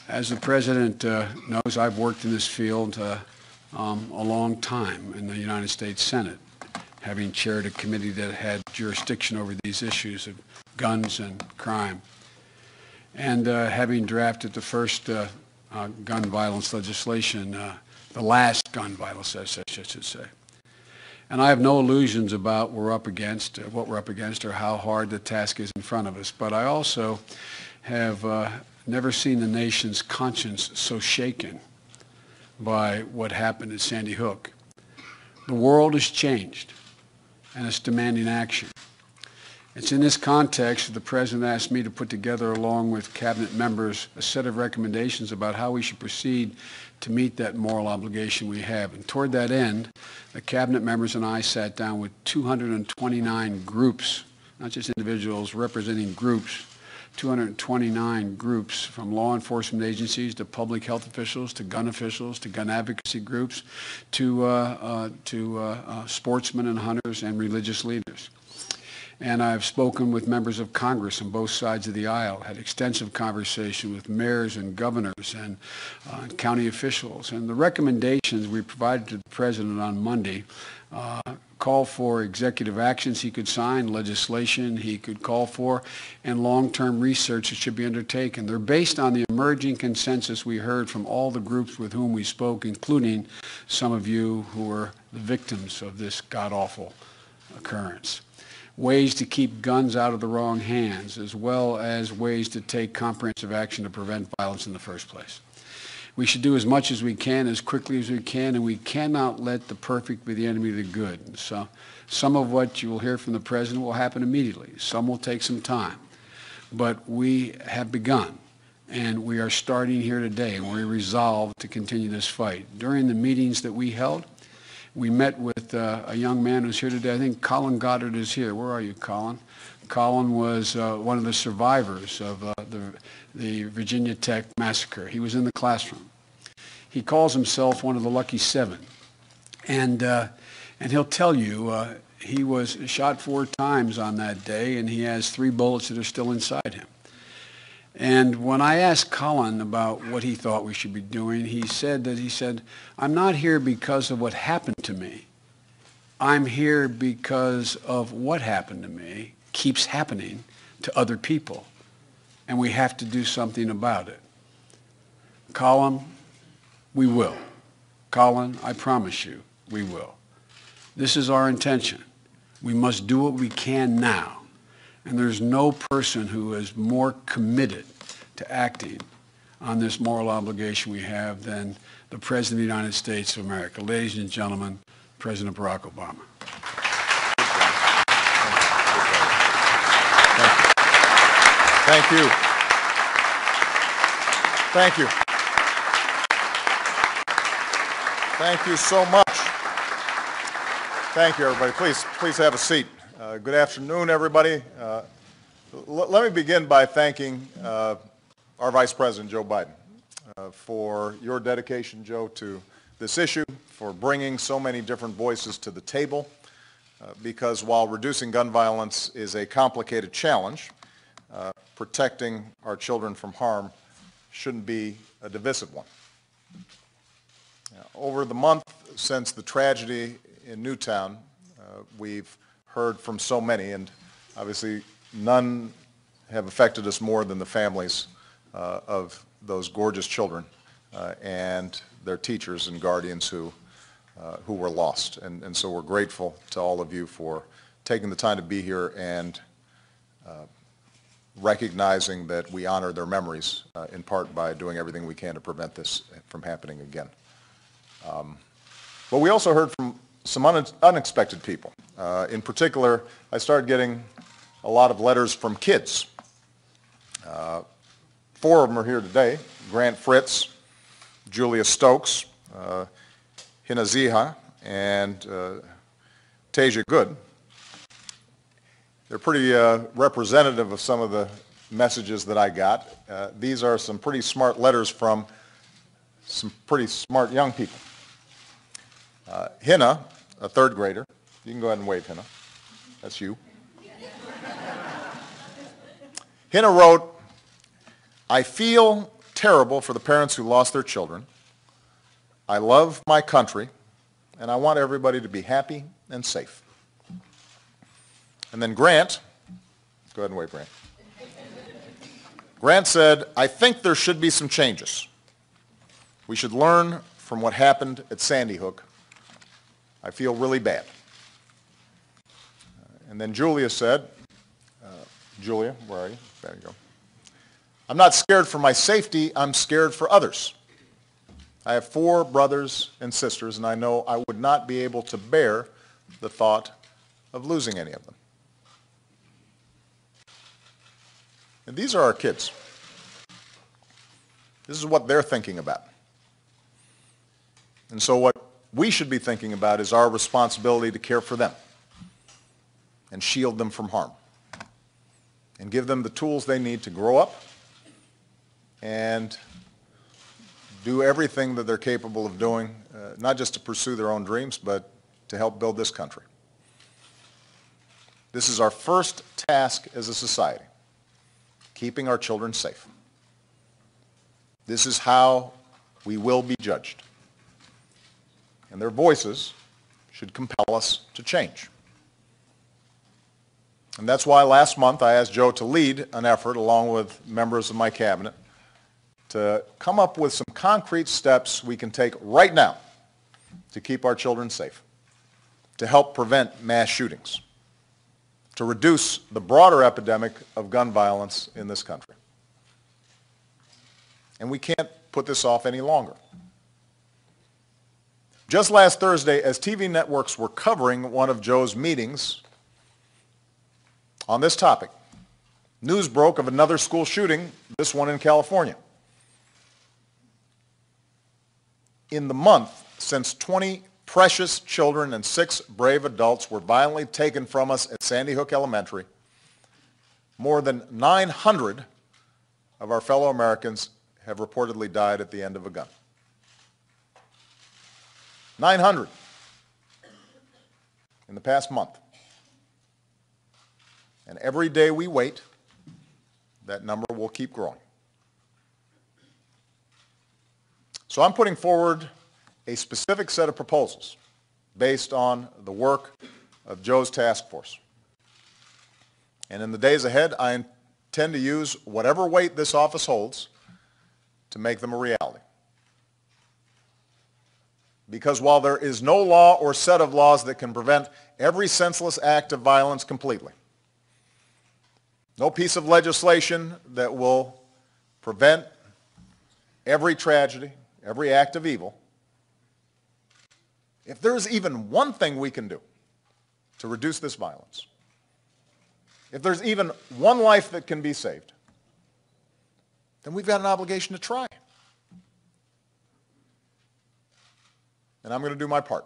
As the President knows, I've worked in this field a long time in the United States Senate, having chaired a committee that had jurisdiction over these issues of guns and crime, and having drafted the first gun violence legislation, the last gun violence, I should say. And I have no illusions about what we're up against, or how hard the task is in front of us. But I also have never seen the nation's conscience so shaken by what happened at Sandy Hook. The world has changed, and it's demanding action. It's in this context that the President asked me to put together, along with Cabinet members, a set of recommendations about how we should proceed to meet that moral obligation we have. And toward that end, the Cabinet members and I sat down with 229 groups, not just individuals, representing groups, 229 groups, from law enforcement agencies to public health officials to gun officials to gun advocacy groups to sportsmen and hunters and religious leaders. And I've spoken with members of Congress on both sides of the aisle, had extensive conversation with mayors and governors and county officials. And the recommendations we provided to the President on Monday call for executive actions he could sign, legislation he could call for, and long-term research that should be undertaken. They're based on the emerging consensus we heard from all the groups with whom we spoke, including some of you who were the victims of this god-awful occurrence. Ways to keep guns out of the wrong hands, as well as ways to take comprehensive action to prevent violence in the first place. We should do as much as we can, as quickly as we can, and we cannot let the perfect be the enemy of the good. And so some of what you will hear from the President will happen immediately. Some will take some time. But we have begun, and we are starting here today, and we're resolved to continue this fight. During the meetings that we held, we met with a young man who's here today. I think Colin Goddard is here. Where are you, Colin? Colin was one of the survivors of the Virginia Tech massacre. He was in the classroom. He calls himself one of the lucky seven. And he'll tell you he was shot 4 times on that day, and he has 3 bullets that are still inside him. And when I asked Colin about what he thought we should be doing, he said, I'm not here because of what happened to me. I'm here because of what happened to me keeps happening to other people, and we have to do something about it. Colin, we will. Colin, I promise you, we will. This is our intention. We must do what we can now. And there's no person who is more committed to acting on this moral obligation we have than the President of the United States of America. Ladies and gentlemen, President Barack Obama. Thank you. Thank you. Thank you so much. Thank you, everybody. Please have a seat. Good afternoon, everybody. Let me begin by thanking our Vice President, Joe Biden, for your dedication, Joe, to this issue, for bringing so many different voices to the table, because while reducing gun violence is a complicated challenge, protecting our children from harm shouldn't be a divisive one. Over the month since the tragedy in Newtown, we've heard from so many, and obviously none have affected us more than the families of those gorgeous children and their teachers and guardians who were lost. And so we're grateful to all of you for taking the time to be here and recognizing that we honor their memories, in part by doing everything we can to prevent this from happening again. But we also heard from some unexpected people. In particular, I started getting a lot of letters from kids. 4 of them are here today: Grant Fritz, Julia Stokes, Hina Ziha, and Tasia Good. They're pretty representative of some of the messages that I got. These are some pretty smart letters from some pretty smart young people. Hina, a 3rd grader. You can go ahead and wave, Hina. That's you. Hina wrote, I feel terrible for the parents who lost their children. I love my country, and I want everybody to be happy and safe. And then Grant, go ahead and wait, Grant. Grant said, I think there should be some changes. We should learn from what happened at Sandy Hook. I feel really bad. And then Julia said, Julia, where are you? There you go. I'm not scared for my safety, I'm scared for others. I have 4 brothers and sisters, and I know I would not be able to bear the thought of losing any of them. And these are our kids. This is what they're thinking about. And so what we should be thinking about is our responsibility to care for them and shield them from harm and give them the tools they need to grow up and do everything that they're capable of doing, not just to pursue their own dreams, but to help build this country. This is our first task as a society, keeping our children safe. This is how we will be judged. And their voices should compel us to change. And that's why last month I asked Joe to lead an effort, along with members of my cabinet, to come up with some concrete steps we can take right now to keep our children safe, to help prevent mass shootings, to reduce the broader epidemic of gun violence in this country. And we can't put this off any longer. Just last Thursday, as TV networks were covering one of Joe's meetings on this topic, news broke of another school shooting, this one in California. In the month since 20 precious children and 6 brave adults were violently taken from us at Sandy Hook Elementary, more than 900 of our fellow Americans have reportedly died at the end of a gun. 900 in the past month. And every day we wait, that number will keep growing. So I'm putting forward a specific set of proposals based on the work of Joe's task force. And in the days ahead, I intend to use whatever weight this office holds to make them a reality. Because while there is no law or set of laws that can prevent every senseless act of violence completely, no piece of legislation that will prevent every tragedy, every act of evil, if there's even one thing we can do to reduce this violence, if there's even one life that can be saved, then we've got an obligation to try. And I'm going to do my part.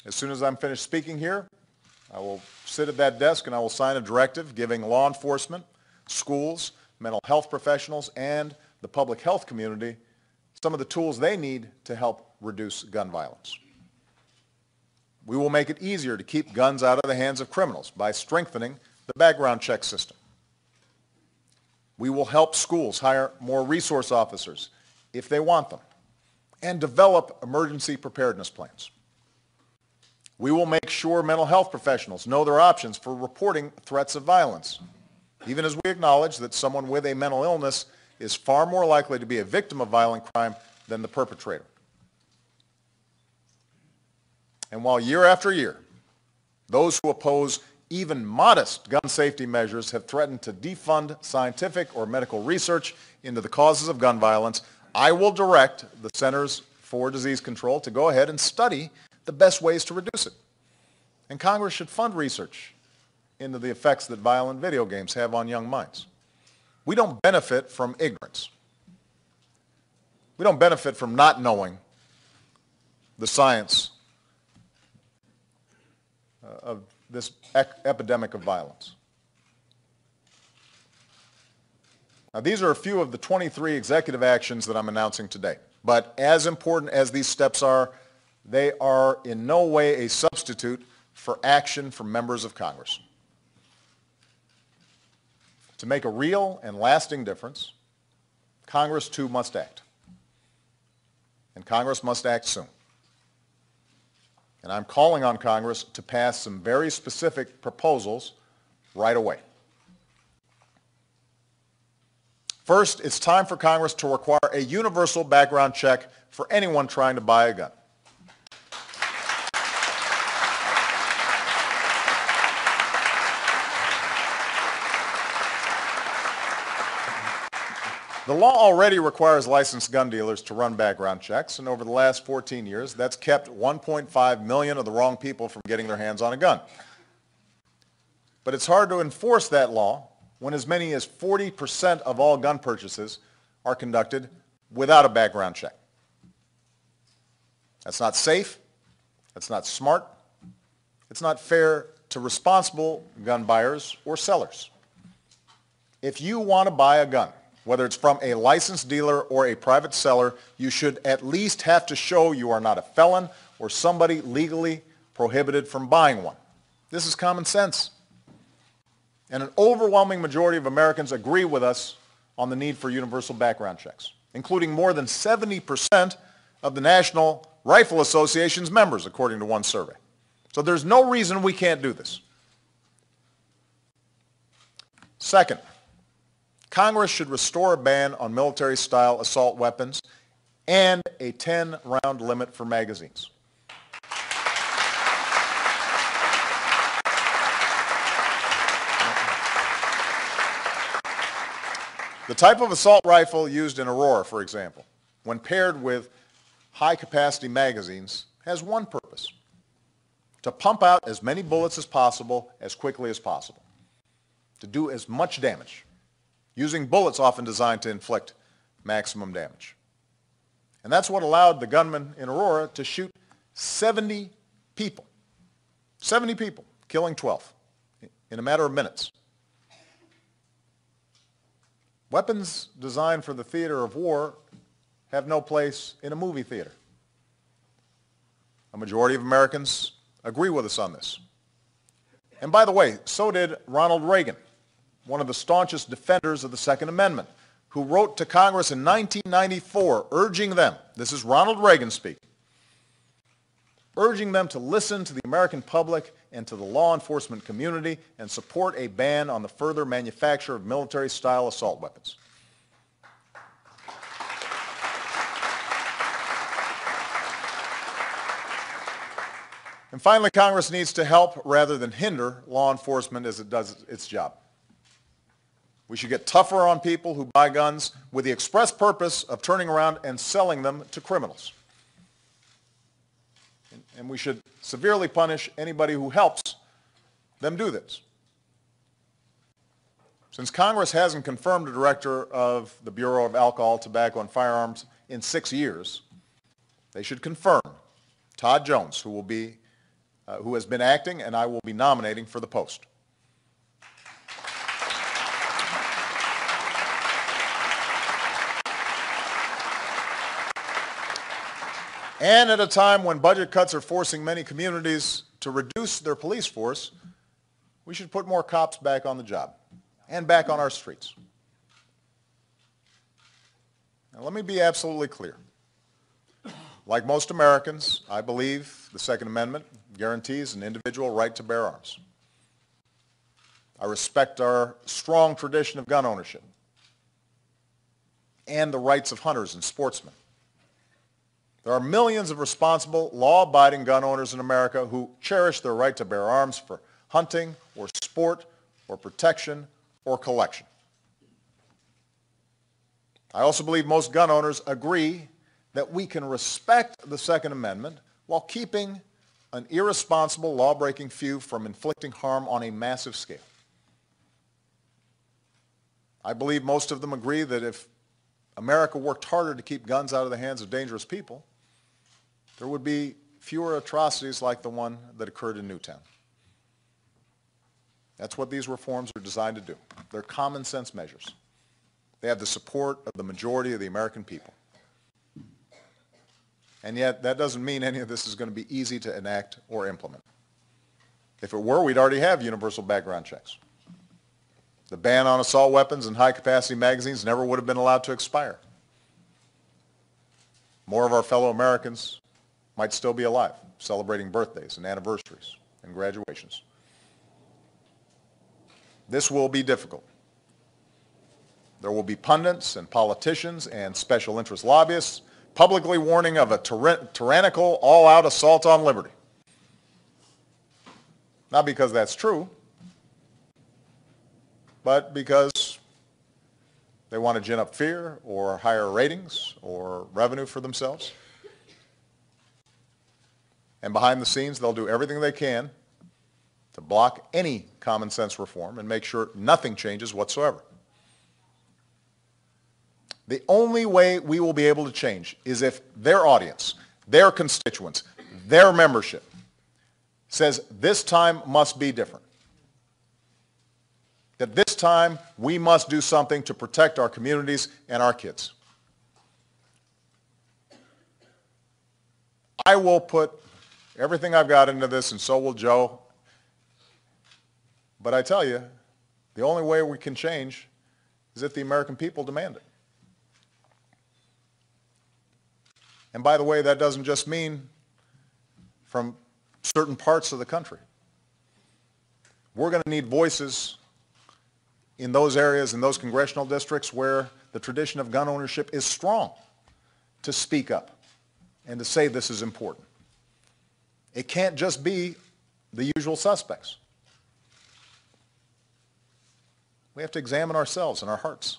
As soon as I'm finished speaking here, I will sit at that desk and I will sign a directive giving law enforcement, schools, mental health professionals, and the public health community some of the tools they need to help reduce gun violence. We will make it easier to keep guns out of the hands of criminals by strengthening the background check system. We will help schools hire more resource officers if they want them, and develop emergency preparedness plans. We will make sure mental health professionals know their options for reporting threats of violence, even as we acknowledge that someone with a mental illness is far more likely to be a victim of violent crime than the perpetrator. And while year after year, those who oppose even modest gun safety measures have threatened to defund scientific or medical research into the causes of gun violence, I will direct the Centers for Disease Control to go ahead and study the best ways to reduce it. And Congress should fund research into the effects that violent video games have on young minds. We don't benefit from ignorance. We don't benefit from not knowing the science of this epidemic of violence. Now, these are a few of the 23 executive actions that I'm announcing today. But as important as these steps are, they are in no way a substitute for action from members of Congress. To make a real and lasting difference, Congress too must act. And Congress must act soon. And I'm calling on Congress to pass some very specific proposals right away. First, it's time for Congress to require a universal background check for anyone trying to buy a gun. The law already requires licensed gun dealers to run background checks, and over the last 14 years, that's kept 1.5 million of the wrong people from getting their hands on a gun. But it's hard to enforce that law when as many as 40% of all gun purchases are conducted without a background check. That's not safe, that's not smart, it's not fair to responsible gun buyers or sellers. If you want to buy a gun, whether it's from a licensed dealer or a private seller, you should at least have to show you are not a felon or somebody legally prohibited from buying one. This is common sense. And an overwhelming majority of Americans agree with us on the need for universal background checks, including more than 70% of the National Rifle Association's members, according to one survey. So there's no reason we can't do this. Second, Congress should restore a ban on military-style assault weapons and a 10-round limit for magazines. The type of assault rifle used in Aurora, for example, when paired with high-capacity magazines, has one purpose: to pump out as many bullets as possible as quickly as possible, to do as much damage, using bullets often designed to inflict maximum damage. And that's what allowed the gunman in Aurora to shoot 70 people. 70 people, killing 12 in a matter of minutes. Weapons designed for the theater of war have no place in a movie theater. A majority of Americans agree with us on this. And by the way, so did Ronald Reagan, one of the staunchest defenders of the Second Amendment, who wrote to Congress in 1994 urging them, this is Ronald Reagan speaking, urging them to listen to the American public and to the law enforcement community and support a ban on the further manufacture of military-style assault weapons. And finally, Congress needs to help rather than hinder law enforcement as it does its job. We should get tougher on people who buy guns with the express purpose of turning around and selling them to criminals. And we should severely punish anybody who helps them do this. Since Congress hasn't confirmed a director of the Bureau of Alcohol, Tobacco, and Firearms in 6 years, they should confirm Todd Jones, who has been acting, and I will be nominating for the post. And at a time when budget cuts are forcing many communities to reduce their police force, we should put more cops back on the job and back on our streets. Now, let me be absolutely clear. Like most Americans, I believe the Second Amendment guarantees an individual right to bear arms. I respect our strong tradition of gun ownership and the rights of hunters and sportsmen. There are millions of responsible, law-abiding gun owners in America who cherish their right to bear arms for hunting or sport or protection or collection. I also believe most gun owners agree that we can respect the Second Amendment while keeping an irresponsible, law-breaking few from inflicting harm on a massive scale. I believe most of them agree that if America worked harder to keep guns out of the hands of dangerous people, there would be fewer atrocities like the one that occurred in Newtown. That's what these reforms are designed to do. They're common sense measures. They have the support of the majority of the American people. And yet, that doesn't mean any of this is going to be easy to enact or implement. If it were, we'd already have universal background checks. The ban on assault weapons and high-capacity magazines never would have been allowed to expire. more of our fellow Americans might still be alive, celebrating birthdays and anniversaries and graduations. This will be difficult. There will be pundits and politicians and special interest lobbyists publicly warning of a tyrannical, all-out assault on liberty. Not because that's true, but because they want to gin up fear or higher ratings or revenue for themselves. And behind the scenes, they'll do everything they can to block any common sense reform and make sure nothing changes whatsoever. The only way we will be able to change is if their audience, their constituents, their membership says this time must be different. That this time we must do something to protect our communities and our kids. I will put everything I've got into this, and so will Joe. But I tell you, the only way we can change is if the American people demand it. And by the way, that doesn't just mean from certain parts of the country. We're going to need voices in those areas, in those congressional districts where the tradition of gun ownership is strong, to speak up and to say this is important. It can't just be the usual suspects. We have to examine ourselves and our hearts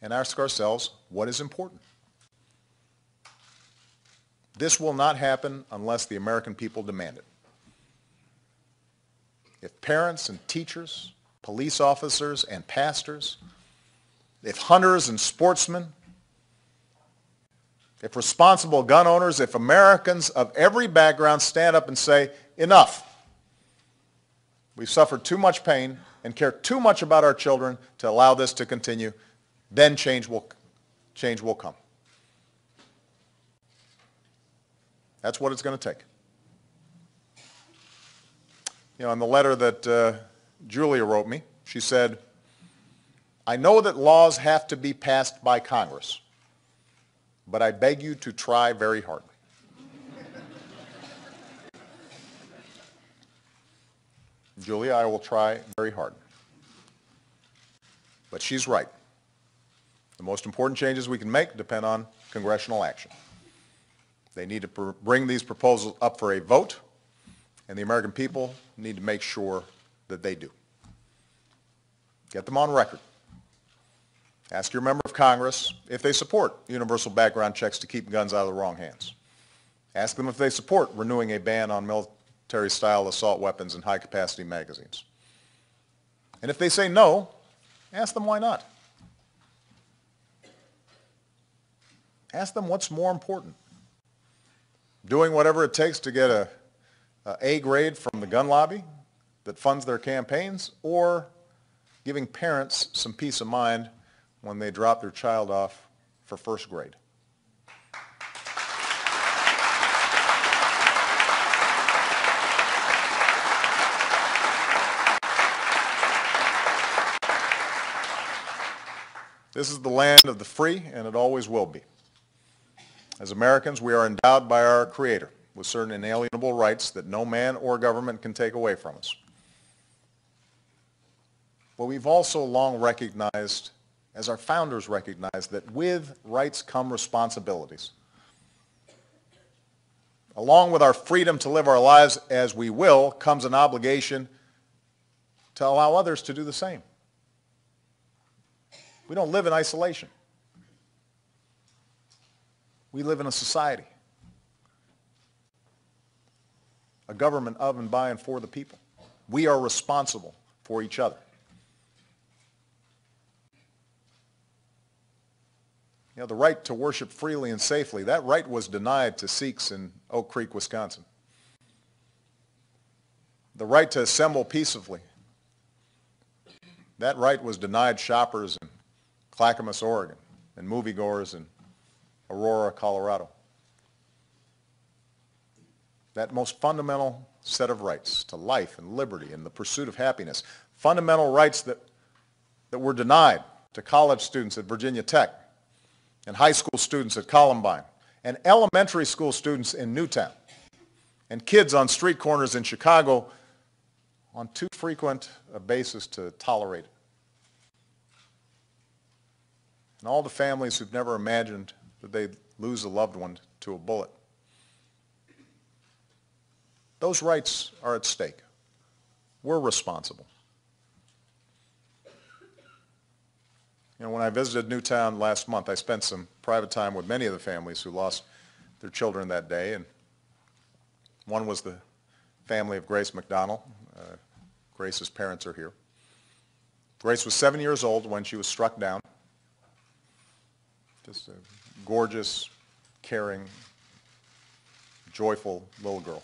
and ask ourselves what is important. This will not happen unless the American people demand it. If parents and teachers, police officers and pastors, if hunters and sportsmen, if responsible gun owners, if Americans of every background stand up and say, enough, we've suffered too much pain and care too much about our children to allow this to continue, then change will come. That's what it's going to take. You know, in the letter that Julia wrote me, she said, I know that laws have to be passed by Congress, but I beg you to try very hard. Julia, I will try very hard. But she's right. The most important changes we can make depend on congressional action. They need to bring these proposals up for a vote, and the American people need to make sure that they do. Get them on record. Ask your member of Congress if they support universal background checks to keep guns out of the wrong hands. Ask them if they support renewing a ban on military-style assault weapons and high-capacity magazines. And if they say no, ask them why not. Ask them what's more important. Doing whatever it takes to get a A grade from the gun lobby that funds their campaigns, or giving parents some peace of mind when they drop their child off for first grade. This is the land of the free, and it always will be. As Americans, we are endowed by our Creator with certain inalienable rights that no man or government can take away from us. But we've also long recognized, as our founders recognized, that with rights come responsibilities. Along with our freedom to live our lives as we will comes an obligation to allow others to do the same. We don't live in isolation. We live in a society, a government of and by and for the people. We are responsible for each other. You know, the right to worship freely and safely, that right was denied to Sikhs in Oak Creek, Wisconsin. The right to assemble peacefully, that right was denied shoppers in Clackamas, Oregon, and moviegoers in Aurora, Colorado. That most fundamental set of rights to life and liberty and the pursuit of happiness, fundamental rights that were denied to college students at Virginia Tech and high school students at Columbine and elementary school students in Newtown, and kids on street corners in Chicago on too frequent a basis to tolerate it. And all the families who've never imagined that they'd lose a loved one to a bullet. Those rights are at stake. We're responsible. You know, when I visited Newtown last month, I spent some private time with many of the families who lost their children that day, and one was the family of Grace McDonald. Grace's parents are here. Grace was 7 years old when she was struck down. Just a gorgeous, caring, joyful little girl.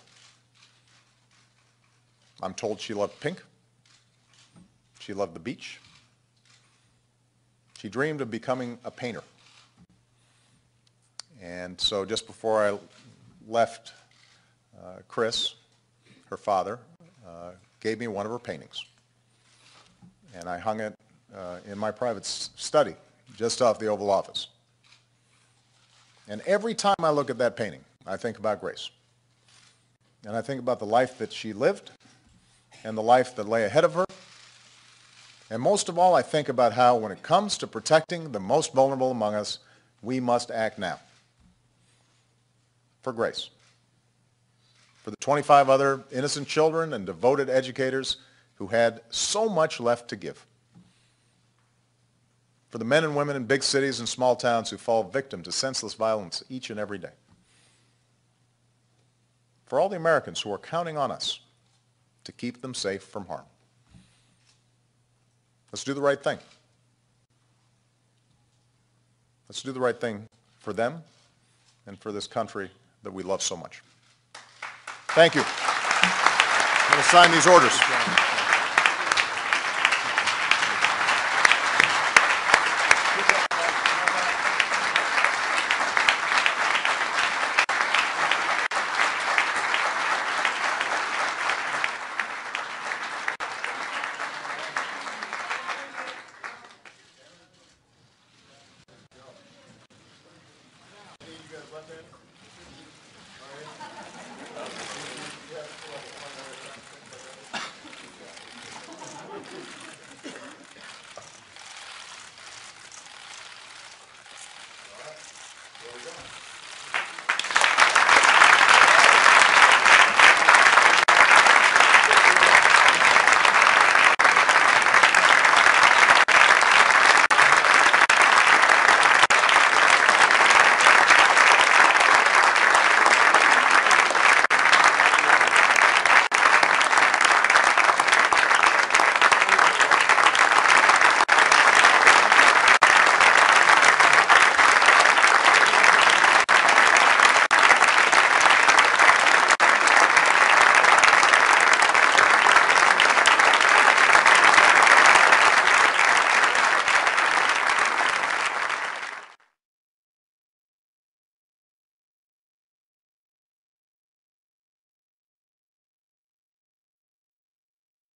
I'm told she loved pink. She loved the beach. She dreamed of becoming a painter. And so just before I left, Chris, her father, gave me one of her paintings. And I hung it in my private study just off the Oval Office. And every time I look at that painting, I think about Grace. And I think about the life that she lived and the life that lay ahead of her. And most of all, I think about how when it comes to protecting the most vulnerable among us, we must act now. For Grace. For the 25 other innocent children and devoted educators who had so much left to give. For the men and women in big cities and small towns who fall victim to senseless violence each and every day. For all the Americans who are counting on us to keep them safe from harm. Let's do the right thing. Let's do the right thing for them and for this country that we love so much. Thank you. I'm going to sign these orders.